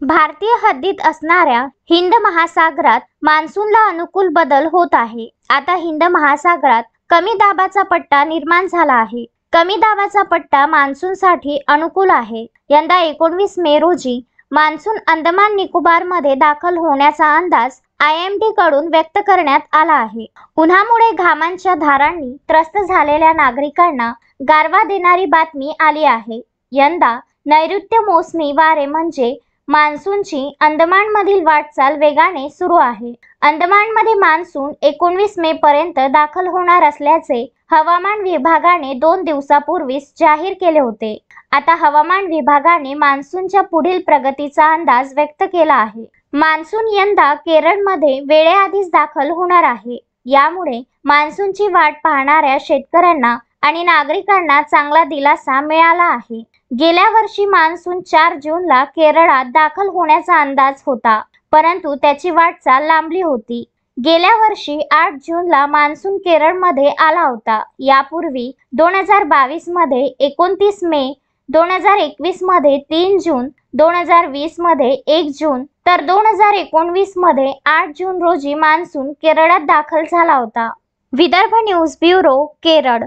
भारतीय हद्दीत असणाऱ्या हिंद महासागरात मान्सूनला अनुकूल बदल होत आहे। आता हिंद महासागरात कमी दाबाचा पट्टा निर्माण झाला आहे। कमी दाबाचा पट्टा मान्सूनसाठी अनुकूल आहे। यंदा 19 मे रोजी मान्सून अंदमान निकोबार मध्ये दाखल होण्याचा अंदाज IMD कडून व्यक्त करण्यात आला आहे। उन्हामुळे घामांच्या धारांनी त्रस्त झालेल्या नागरिकांना गारवा देणारी बातमी आली आहे। यंदा नैऋत्य मोसमी वारे म्हणजे मान्सूनची अंदमानमधील वाटचाल वेगाने सुरू आहे। अंदमानमध्ये मान्सून 19 मे पर्यंत दाखल होणार असल्याचे हवामान विभागाने 2 दिवसापूर्वीच जाहीर केले होते। आता हवामान विभागाने मान्सूनच्या पुढील प्रगतीचा अंदाज व्यक्त केला आहे। मान्सून यंदा केरळमध्ये वेळेआधीच दाखल होणार आहे। यामुळे मान्सूनची वाट पाहणाऱ्या शेतकऱ्यांना आणि नागरिकांना चांगला दिलासा मिळाला आहे। गेल्या वर्षी मान्सून 4 जूनला केरळात दाखल होण्याचा अंदाज होता, परंतु त्याची वाटचाल लांबली होती। गेल्या वर्षी 8 जूनला मान्सून केरळमध्ये आला होता। यापूर्वी 2022 मध्ये 29 मे, 2021 मध्ये 3 जून, 2020 मध्ये 1 जून तर 2019 मध्ये 8 जून रोजी मान्सून केरळात दाखल झाला होता। Vidarbha news bureau, Kerala.